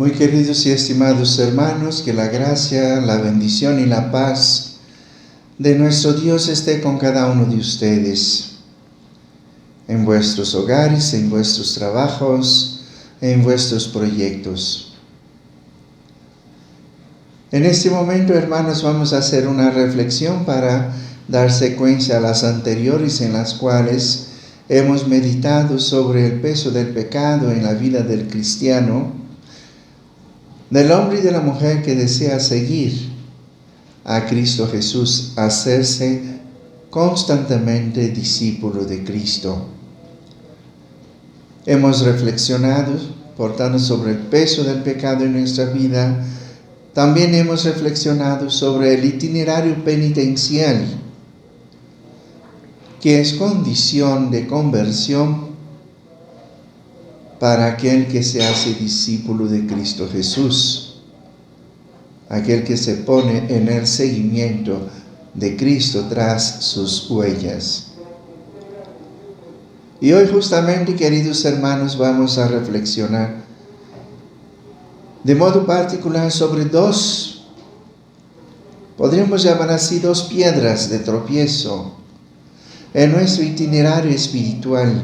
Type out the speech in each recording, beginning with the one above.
Muy queridos y estimados hermanos, que la gracia, la bendición y la paz de nuestro Dios esté con cada uno de ustedes, en vuestros hogares, en vuestros trabajos, en vuestros proyectos. En este momento, hermanos, vamos a hacer una reflexión para dar secuencia a las anteriores en las cuales hemos meditado sobre el peso del pecado en la vida del cristiano, del hombre y de la mujer que desea seguir a Cristo Jesús, hacerse constantemente discípulo de Cristo. Hemos reflexionado, por tanto, sobre el peso del pecado en nuestra vida. También hemos reflexionado sobre el itinerario penitencial, que es condición de conversión para aquel que se hace discípulo de Cristo Jesús, aquel que se pone en el seguimiento de Cristo tras sus huellas. Y hoy justamente, queridos hermanos, vamos a reflexionar de modo particular sobre podríamos llamar así, dos piedras de tropiezo en nuestro itinerario espiritual,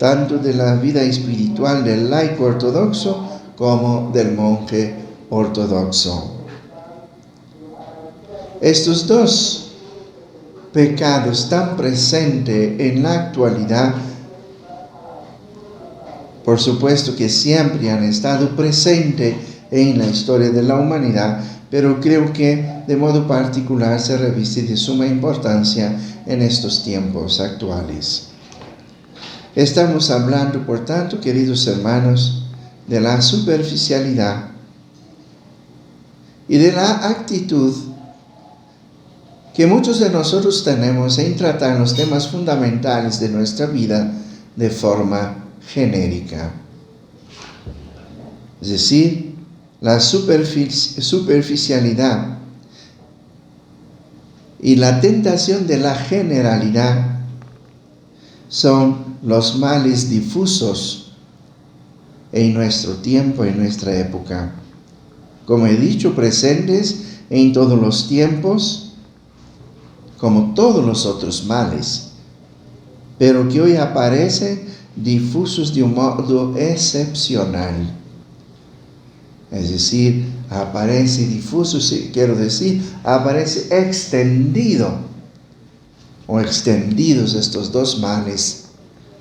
tanto de la vida espiritual del laico ortodoxo como del monje ortodoxo. Estos dos pecados tan presentes en la actualidad, por supuesto que siempre han estado presentes en la historia de la humanidad, pero creo que de modo particular se reviste de suma importancia en estos tiempos actuales. Estamos hablando, por tanto, queridos hermanos, de la superficialidad y de la actitud que muchos de nosotros tenemos en tratar los temas fundamentales de nuestra vida de forma genérica. Es decir, la superficialidad y la tentación de la generalidad son los males difusos en nuestro tiempo, en nuestra época. Como he dicho, presentes en todos los tiempos, como todos los otros males, pero que hoy aparecen difusos de un modo excepcional. Es decir, aparece difuso, aparece extendido o extendidos estos dos males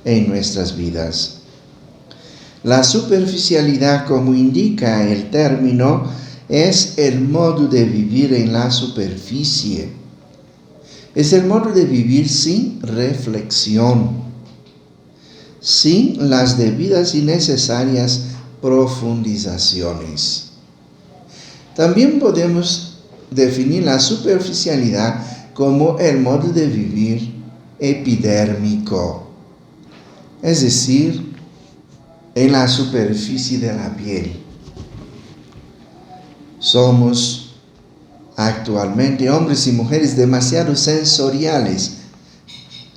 en nuestras vidas. La superficialidad, como indica el término, es el modo de vivir en la superficie. Es el modo de vivir sin reflexión, sin las debidas y necesarias profundizaciones. También podemos definir la superficialidad como el modo de vivir epidérmico, es decir, en la superficie de la piel. Somos actualmente hombres y mujeres demasiado sensoriales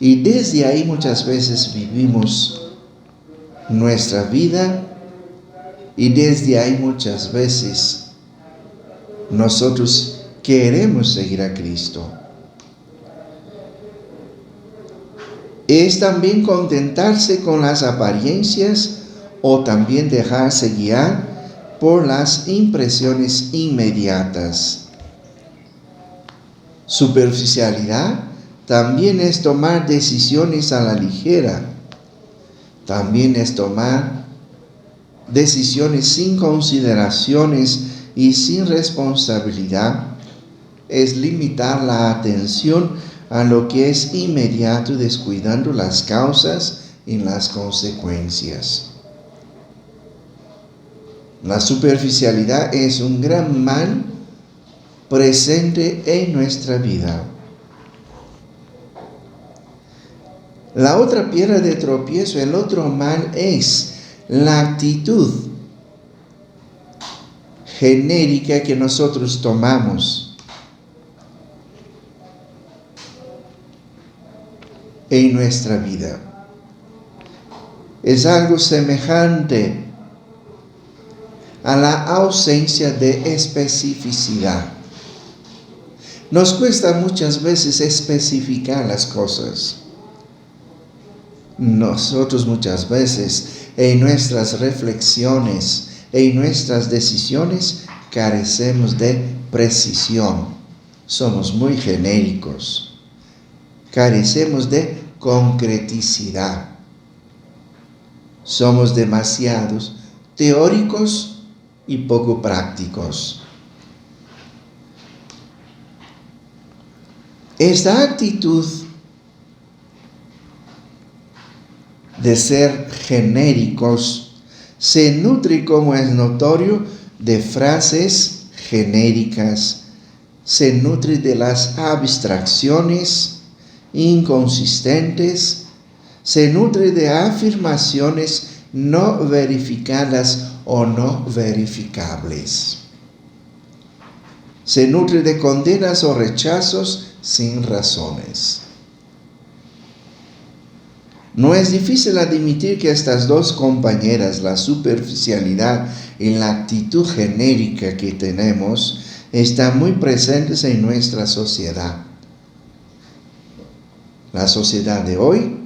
y desde ahí muchas veces vivimos nuestra vida y desde ahí muchas veces nosotros queremos seguir a Cristo. Es también contentarse con las apariencias o también dejarse guiar por las impresiones inmediatas. Superficialidad también es tomar decisiones a la ligera. También es tomar decisiones sin consideraciones y sin responsabilidad. Es limitar la atención a lo que es inmediato, descuidando las causas y las consecuencias. La superficialidad es un gran mal presente en nuestra vida. La otra piedra de tropiezo, el otro mal, es la actitud genérica que nosotros tomamos en nuestra vida. Es algo semejante a la ausencia de especificidad. Nos cuesta muchas veces especificar las cosas. Nosotros muchas veces en nuestras reflexiones, en nuestras decisiones, carecemos de precisión. Somos muy genéricos. Carecemos de concreticidad. Somos demasiados teóricos y poco prácticos. Esta actitud de ser genéricos se nutre, como es notorio, de frases genéricas, se nutre de las abstracciones inconsistentes, se nutre de afirmaciones no verificadas o no verificables. Se nutre de condenas o rechazos sin razones. No es difícil admitir que estas dos compañeras, la superficialidad y la actitud genérica que tenemos, están muy presentes en nuestra sociedad. La sociedad de hoy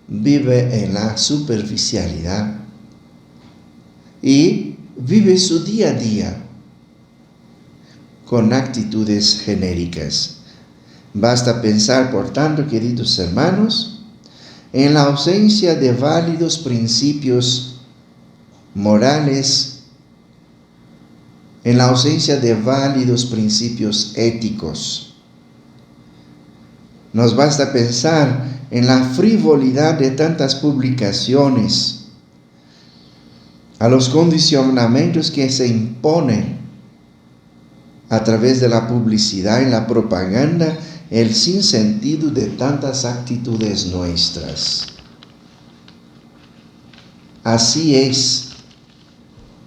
vive en la superficialidad y vive su día a día con actitudes genéricas. Basta pensar, por tanto, queridos hermanos, en la ausencia de válidos principios morales, en la ausencia de válidos principios éticos. Nos basta pensar en la frivolidad de tantas publicaciones, a los condicionamientos que se imponen a través de la publicidad y la propaganda, el sinsentido de tantas actitudes nuestras. Así es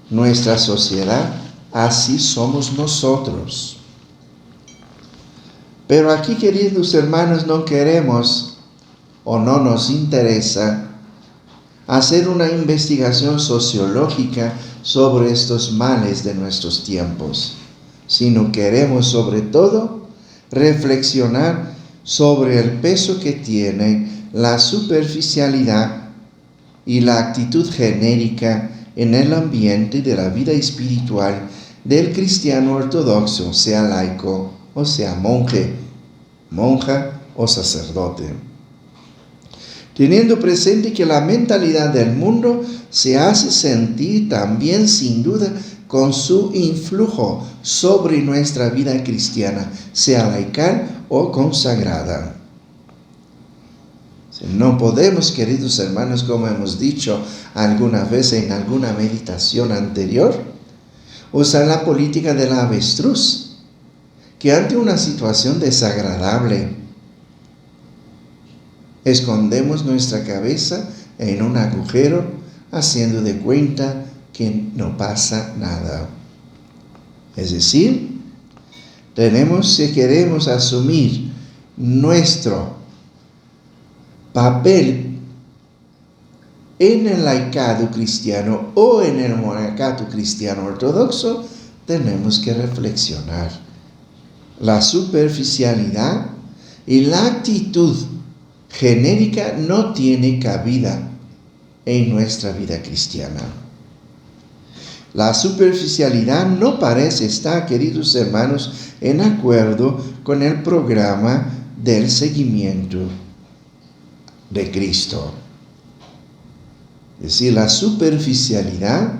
nuestra sociedad, así somos nosotros. Pero aquí, queridos hermanos, no queremos o no nos interesa hacer una investigación sociológica sobre estos males de nuestros tiempos, sino queremos sobre todo reflexionar sobre el peso que tiene la superficialidad y la actitud genérica en el ambiente de la vida espiritual del cristiano ortodoxo, sea laico o sea monje, monja o sacerdote. Teniendo presente que la mentalidad del mundo se hace sentir también sin duda con su influjo sobre nuestra vida cristiana, sea laical o consagrada. No podemos, queridos hermanos, como hemos dicho alguna vez en alguna meditación anterior, usar la política de la avestruz, que ante una situación desagradable escondemos nuestra cabeza en un agujero, haciendo de cuenta que no pasa nada. Es decir, si queremos asumir nuestro papel en el laicado cristiano o en el monacato cristiano ortodoxo, tenemos que reflexionar. La superficialidad y la actitud genérica no tiene cabida en nuestra vida cristiana. La superficialidad no parece estar, queridos hermanos, en acuerdo con el programa del seguimiento de Cristo. Es decir, la superficialidad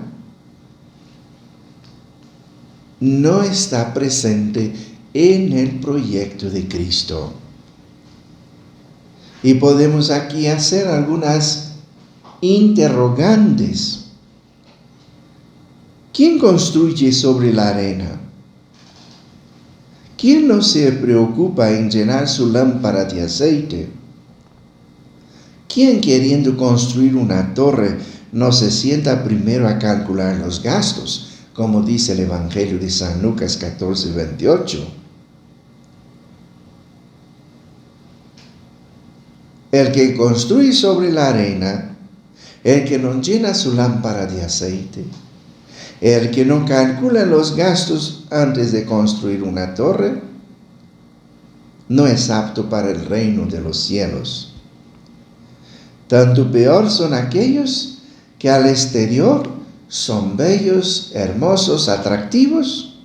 no está presente en el proyecto de Cristo. Y podemos aquí hacer algunas interrogantes. ¿Quién construye sobre la arena? ¿Quién no se preocupa en llenar su lámpara de aceite? ¿Quién, queriendo construir una torre, no se sienta primero a calcular los gastos, como dice el Evangelio de San Lucas 14:28? El que construye sobre la arena, el que no llena su lámpara de aceite, El que no calcula los gastos antes de construir una torre no es apto para el reino de los cielos. Tanto peor son aquellos que al exterior son bellos, hermosos, atractivos,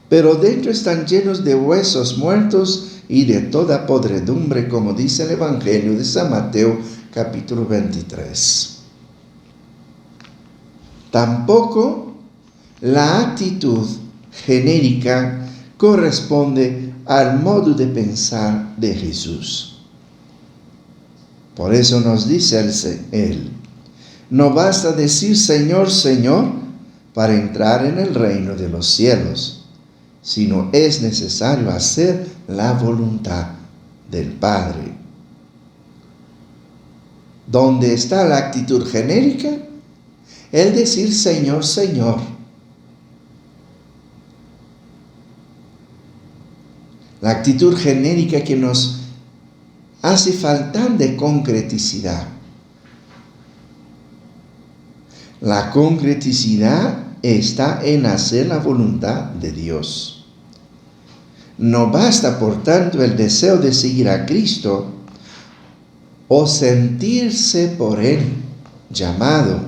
pero dentro están llenos de huesos muertos y de toda podredumbre, como dice el Evangelio de San Mateo, capítulo 23. Tampoco la actitud genérica corresponde al modo de pensar de Jesús. Por eso nos dice Él, no basta decir Señor, Señor, para entrar en el reino de los cielos, sino es necesario hacer la voluntad del Padre. ¿Dónde está la actitud genérica? El decir Señor, Señor. La actitud genérica que nos hace faltar de concreticidad. La concreticidad está en hacer la voluntad de Dios. No basta, por tanto, el deseo de seguir a Cristo o sentirse por Él llamado.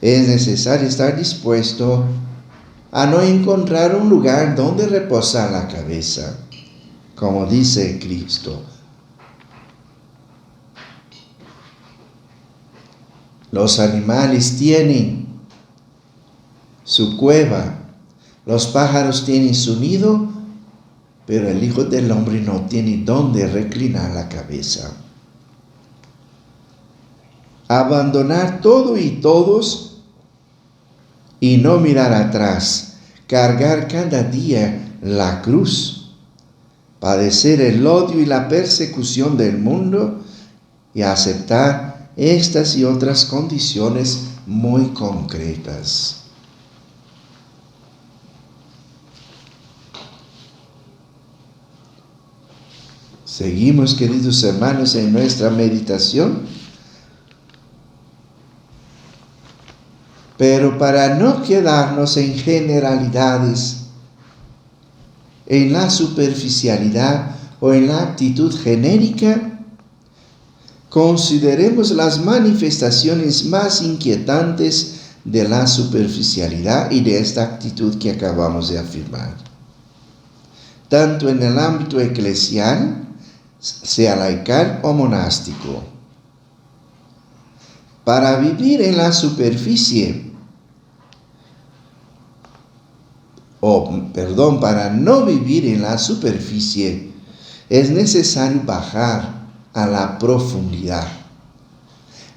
Es necesario estar dispuesto a no encontrar un lugar donde reposar la cabeza, como dice Cristo. Los animales tienen su cueva, los pájaros tienen su nido, pero el Hijo del Hombre no tiene dónde reclinar la cabeza. Abandonar todo y todos y no mirar atrás, cargar cada día la cruz, padecer el odio y la persecución del mundo y aceptar estas y otras condiciones muy concretas. Seguimos, queridos hermanos, en nuestra meditación. Pero para no quedarnos en generalidades, en la superficialidad o en la actitud genérica, consideremos las manifestaciones más inquietantes de la superficialidad y de esta actitud que acabamos de afirmar. Tanto en el ámbito eclesial, sea laical o monástico. Para vivir en la superficie, para no vivir en la superficie, es necesario bajar a la profundidad,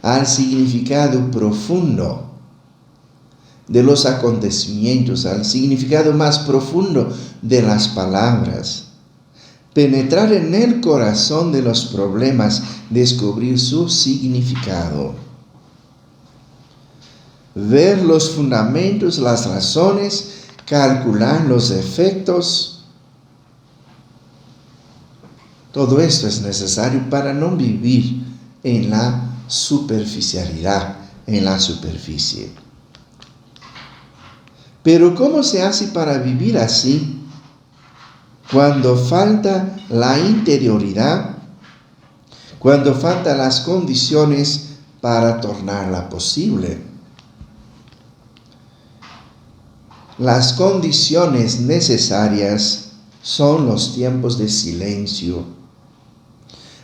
al significado profundo de los acontecimientos, al significado más profundo de las palabras, penetrar en el corazón de los problemas, descubrir su significado, ver los fundamentos, las razones, calcular los efectos. Todo esto es necesario para no vivir en la superficialidad, en la superficie. Pero ¿cómo se hace para vivir así cuando falta la interioridad, cuando faltan las condiciones para tornarla posible? Las condiciones necesarias son los tiempos de silencio,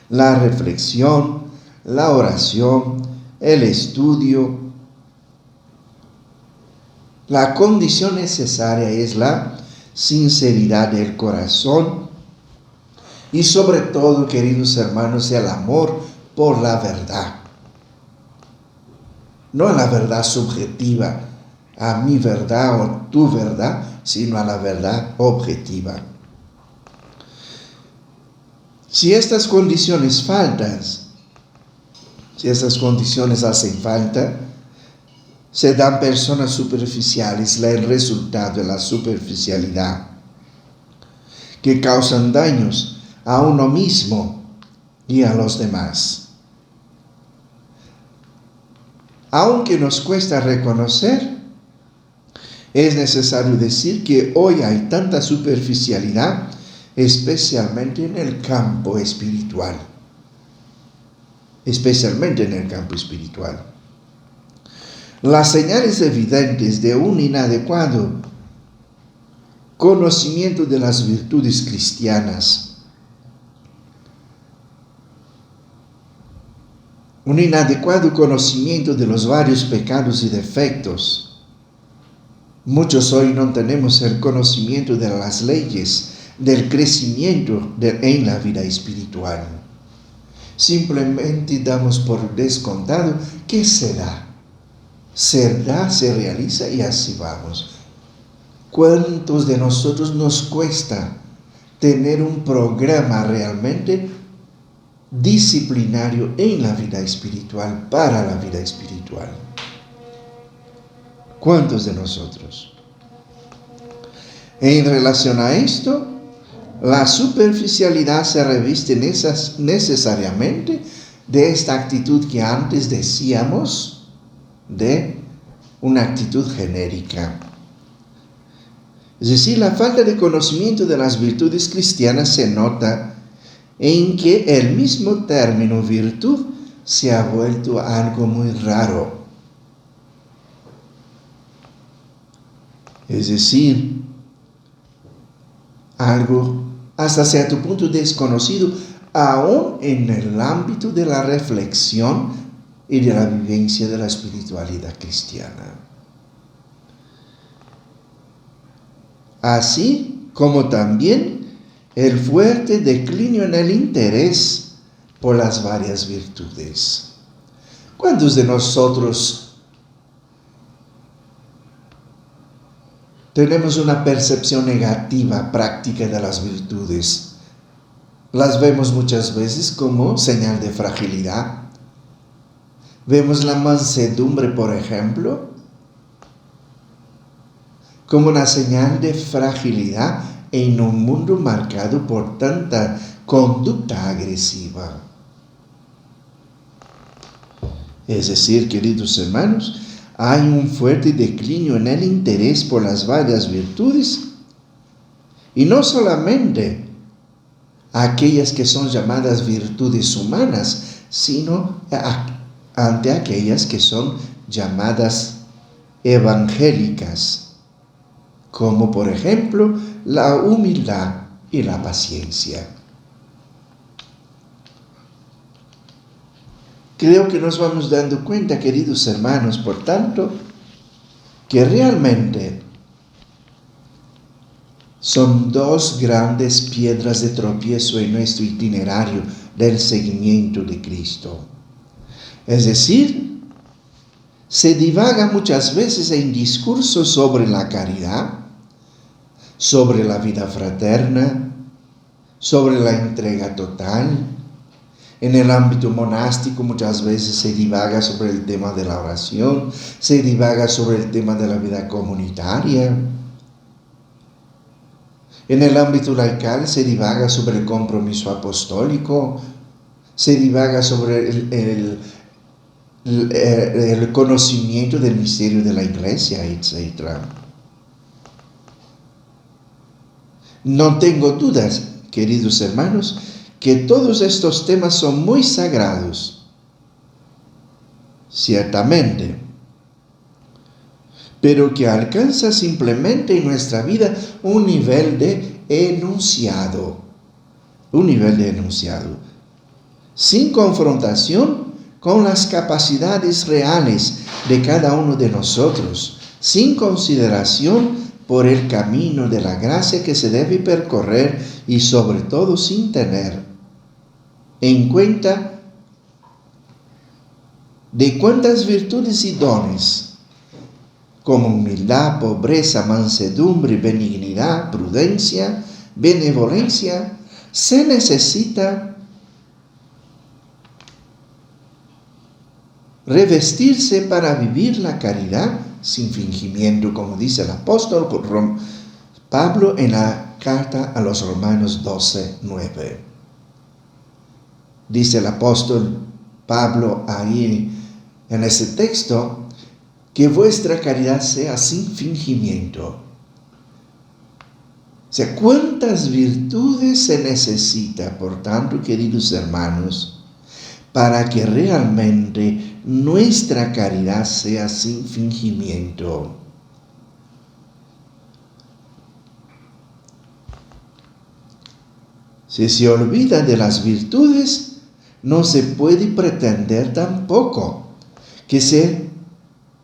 la reflexión, la oración, el estudio. La condición necesaria es la sinceridad del corazón y sobre todo, queridos hermanos, el amor por la verdad. No a la verdad subjetiva, a mi verdad o tu verdad, sino a la verdad objetiva. Si estas condiciones faltan, si estas condiciones hacen falta, se dan personas superficiales, el resultado de la superficialidad, que causan daños a uno mismo y a los demás. Aunque nos cuesta reconocer, Es necesario decir que hoy hay tanta superficialidad, especialmente en el campo espiritual. Especialmente en el campo espiritual. Las señales evidentes de un inadecuado conocimiento de las virtudes cristianas, un inadecuado conocimiento de los varios pecados y defectos. Muchos hoy no tenemos el conocimiento de las leyes, del crecimiento en la vida espiritual. Simplemente damos por descontado que se da, se realiza y así vamos. ¿Cuántos de nosotros nos cuesta tener un programa realmente disciplinario en la vida espiritual, para la vida espiritual? ¿Cuántos de nosotros? En relación a esto, la superficialidad se reviste necesariamente de esta actitud que antes decíamos, de una actitud genérica. Es decir, la falta de conocimiento de las virtudes cristianas se nota en que el mismo término virtud se ha vuelto algo muy raro. Es decir, algo hasta cierto punto desconocido, aún en el ámbito de la reflexión y de la vivencia de la espiritualidad cristiana. Así como también el fuerte declinio en el interés por las varias virtudes. ¿Cuántos de nosotros tenemos una percepción negativa práctica de las virtudes? Las vemos muchas veces como señal de fragilidad. Vemos la mansedumbre, por ejemplo, como una señal de fragilidad en un mundo marcado por tanta conducta agresiva. Es decir, queridos hermanos, hay un fuerte declinio en el interés por las varias virtudes, y no solamente aquellas que son llamadas virtudes humanas, sino ante aquellas que son llamadas evangélicas, como por ejemplo la humildad y la paciencia. Creo que nos vamos dando cuenta, queridos hermanos, por tanto, que realmente son dos grandes piedras de tropiezo en nuestro itinerario del seguimiento de Cristo. Es decir, se divaga muchas veces en discursos sobre la caridad, sobre la vida fraterna, sobre la entrega total. En el ámbito monástico muchas veces se divaga sobre el tema de la oración, se divaga sobre el tema de la vida comunitaria. En el ámbito laical se divaga sobre el compromiso apostólico, se divaga sobre el conocimiento del misterio de la Iglesia, etc. No tengo dudas, queridos hermanos, que todos estos temas son muy sagrados, ciertamente, pero que alcanza simplemente en nuestra vida un nivel de enunciado, sin confrontación con las capacidades reales de cada uno de nosotros, sin consideración por el camino de la gracia que se debe percorrer y sobre todo sin tener en cuenta de cuántas virtudes y dones, como humildad, pobreza, mansedumbre, benignidad, prudencia, benevolencia, se necesita revestirse para vivir la caridad sin fingimiento, como dice el apóstol Pablo en la carta a los Romanos 12:9. Dice el apóstol Pablo ahí en ese texto que vuestra caridad sea sin fingimiento. O sea, ¿cuántas virtudes se necesita, por tanto, queridos hermanos, para que realmente nuestra caridad sea sin fingimiento? Si se olvida de las virtudes, no se puede pretender tampoco que se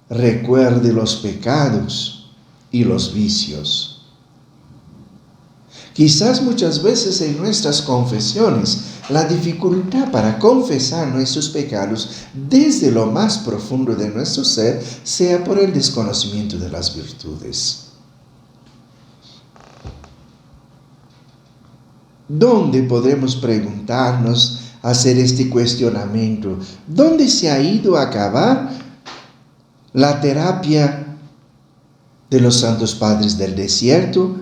recuerde los pecados y los vicios. Quizás muchas veces en nuestras confesiones la dificultad para confesar nuestros pecados desde lo más profundo de nuestro ser sea por el desconocimiento de las virtudes. ¿Dónde podemos preguntarnos, hacer este cuestionamiento? ¿Dónde se ha ido a acabar la terapia de los santos padres del desierto,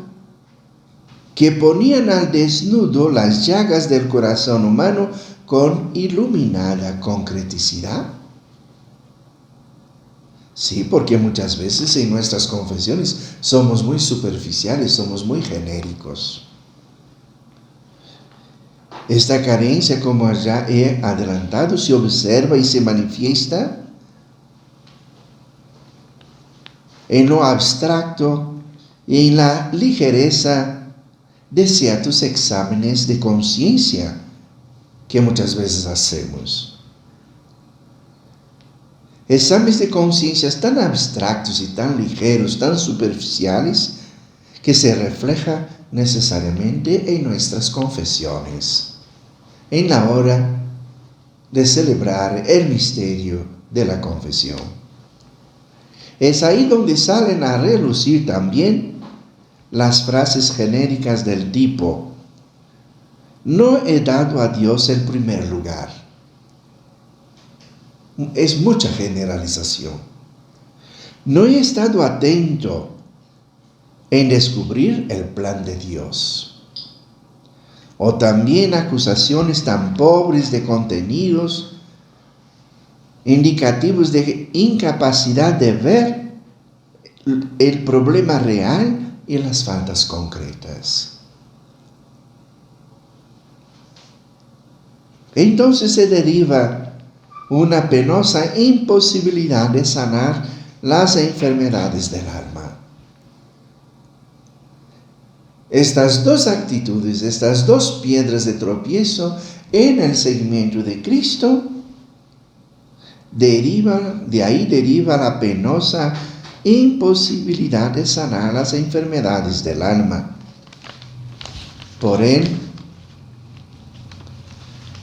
que ponían al desnudo las llagas del corazón humano con iluminada concreticidad? Sí, porque muchas veces en nuestras confesiones somos muy superficiales, somos muy genéricos. Esta carencia, como ya he adelantado, se observa y se manifiesta en lo abstracto y en la ligereza de ciertos exámenes de conciencia que muchas veces hacemos. Exámenes de conciencia tan abstractos y tan ligeros, tan superficiales, que se refleja necesariamente en nuestras confesiones, en la hora de celebrar el misterio de la confesión. Es ahí donde salen a relucir también las frases genéricas del tipo: no he dado a Dios el primer lugar. Es mucha generalización. No he estado atento en descubrir el plan de Dios. O también acusaciones tan pobres de contenidos, indicativos de incapacidad de ver el problema real y las faltas concretas. Entonces se deriva una penosa imposibilidad de sanar las enfermedades del alma. Estas dos actitudes, estas dos piedras de tropiezo en el seguimiento de Cristo, de ahí deriva la penosa imposibilidad de sanar las enfermedades del alma. Por el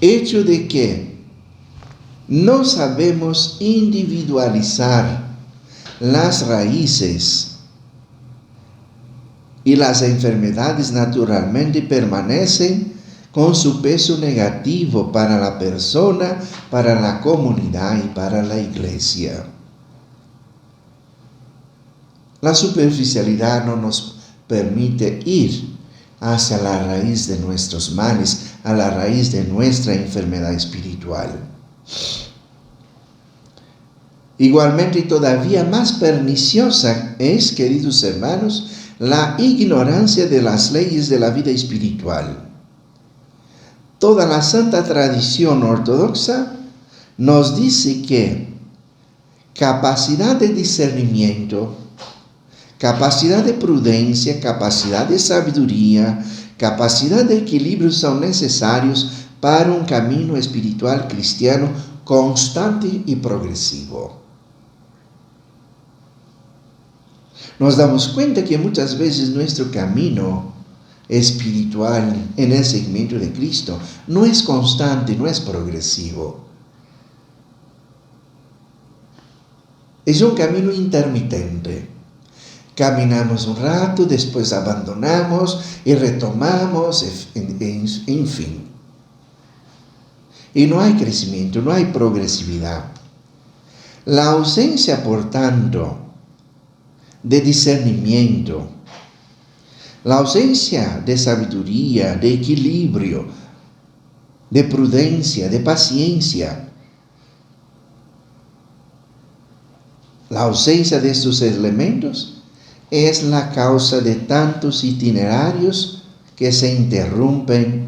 hecho de que no sabemos individualizar las raíces, y las enfermedades naturalmente permanecen con su peso negativo para la persona, para la comunidad y para la iglesia. La superficialidad no nos permite ir hacia la raíz de nuestros males, a la raíz de nuestra enfermedad espiritual. Igualmente, y todavía más perniciosa es, queridos hermanos, la ignorancia de las leyes de la vida espiritual. Toda la santa tradición ortodoxa nos dice que capacidad de discernimiento, capacidad de prudencia, capacidad de sabiduría, capacidad de equilibrio son necesarios para un camino espiritual cristiano constante y progresivo. Nos damos cuenta que muchas veces nuestro camino espiritual en el seguimiento de Cristo no es constante, no es progresivo. Es un camino intermitente. Caminamos un rato, después abandonamos y retomamos, en fin. Y no hay crecimiento, no hay progresividad. La ausencia, por tanto, de discernimiento, la ausencia de sabiduría, de equilibrio, de prudencia, de paciencia, La ausencia de estos elementos es la causa de tantos itinerarios que se interrumpen,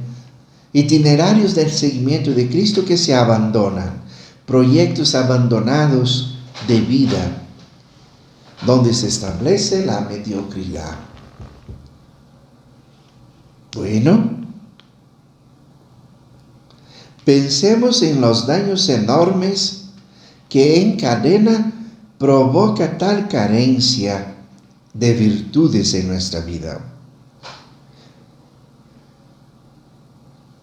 itinerarios del seguimiento de Cristo que se abandonan, proyectos abandonados de vida, donde se establece la mediocridad. Bueno, pensemos en los daños enormes que en cadena provoca tal carencia de virtudes en nuestra vida.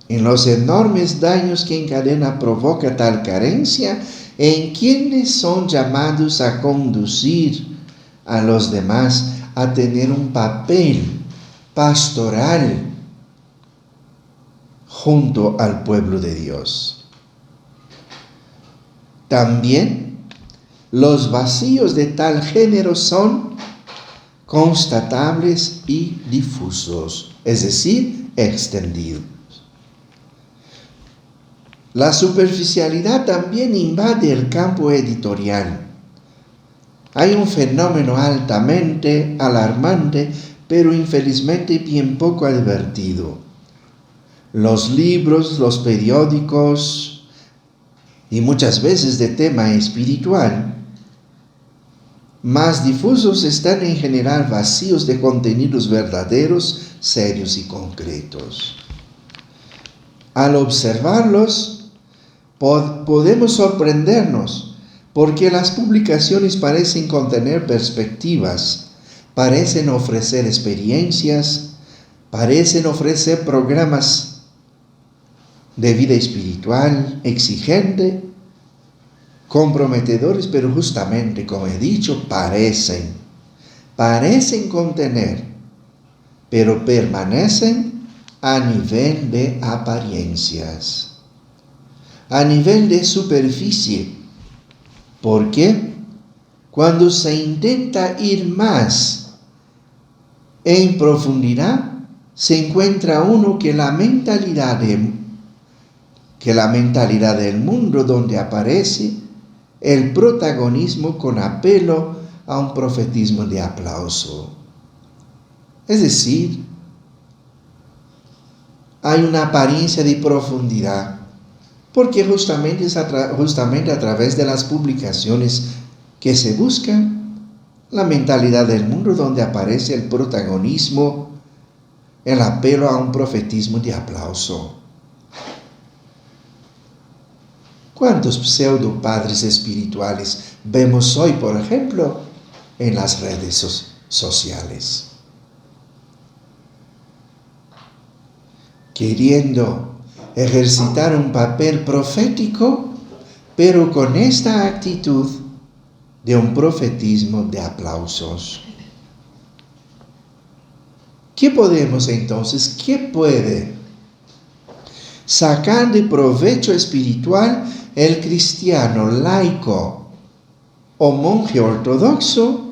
En los enormes daños que en cadena provoca tal carencia, en quienes son llamados a conducir a los demás a tener un papel pastoral junto al pueblo de Dios. También los vacíos de tal género son constatables y difusos, es decir, extendidos. La superficialidad también invade el campo editorial. Hay un fenómeno altamente alarmante, pero infelizmente bien poco advertido. Los libros, los periódicos, y muchas veces de tema espiritual, más difusos están en general vacíos de contenidos verdaderos, serios y concretos. Al observarlos, podemos sorprendernos porque las publicaciones parecen contener perspectivas, parecen ofrecer experiencias, parecen ofrecer programas de vida espiritual exigente, comprometedores, pero justamente, como he dicho, parecen contener, pero permanecen a nivel de apariencias, a nivel de superficie. Porque cuando se intenta ir más en profundidad, se encuentra uno que la mentalidad del mundo donde aparece el protagonismo con apelo a un profetismo de aplauso. Es decir, hay una apariencia de profundidad, porque justamente a través de las publicaciones que se buscan la mentalidad del mundo donde aparece el protagonismo, el apelo a un profetismo de aplauso. ¿Cuántos pseudo padres espirituales vemos hoy, por ejemplo, en las redes sociales? Queriendo ejercitar un papel profético, pero con esta actitud de un profetismo de aplausos. ¿Qué podemos entonces, qué puede sacar de provecho espiritual el cristiano laico o monje ortodoxo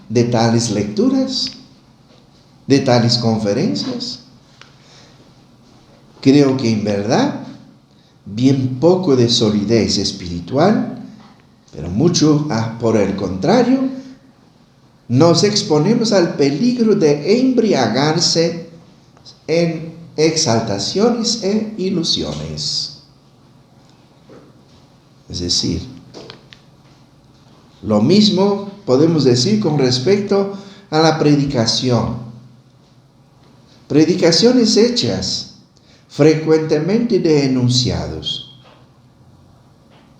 de tales lecturas, de tales conferencias? Creo que en verdad, bien poco de solidez espiritual, pero mucho por el contrario, nos exponemos al peligro de embriagarse en exaltaciones e ilusiones. Es decir, lo mismo podemos decir con respecto a la predicación. Predicaciones hechas frecuentemente de enunciados,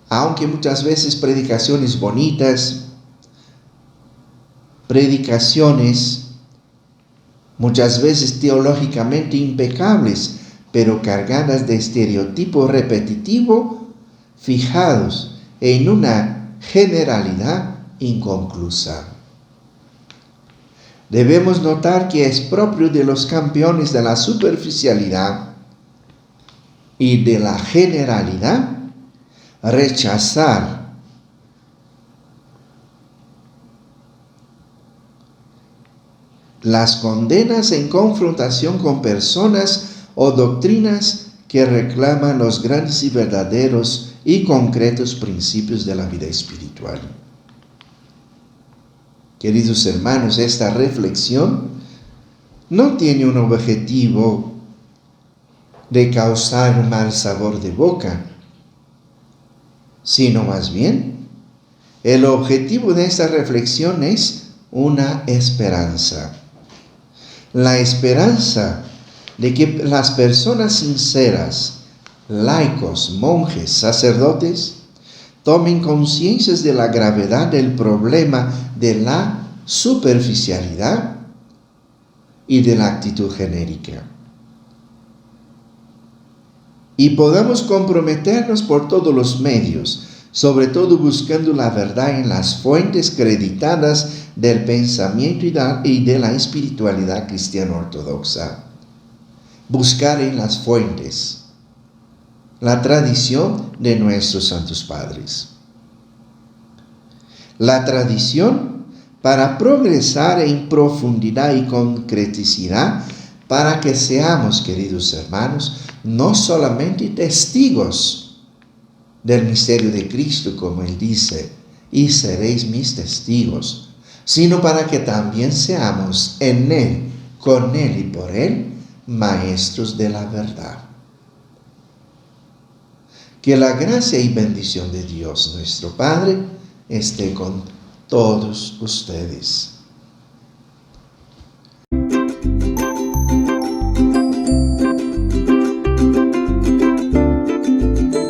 aunque muchas veces predicaciones bonitas, predicaciones muchas veces teológicamente impecables, pero cargadas de estereotipo repetitivo, fijados en una generalidad inconclusa. Debemos notar que es propio de los campeones de la superficialidad y de la generalidad rechazar las condenas en confrontación con personas o doctrinas que reclaman los grandes y verdaderos y concretos principios de la vida espiritual. Queridos hermanos, esta reflexión no tiene un objetivo de causar un mal sabor de boca, sino más bien, el objetivo de esta reflexión es una esperanza. La esperanza de que las personas sinceras, laicos, monjes, sacerdotes, tomen conciencia de la gravedad del problema de la superficialidad y de la actitud genérica. Y podamos comprometernos por todos los medios, sobre todo buscando la verdad en las fuentes creditadas del pensamiento y de la espiritualidad cristiana ortodoxa. Buscar en las fuentes la tradición de nuestros santos padres. La tradición para progresar en profundidad y concreticidad, para que seamos, queridos hermanos, no solamente testigos del misterio de Cristo, como Él dice, y seréis mis testigos, sino para que también seamos en Él, con Él y por Él, maestros de la verdad. Que la gracia y bendición de Dios nuestro Padre esté con todos ustedes.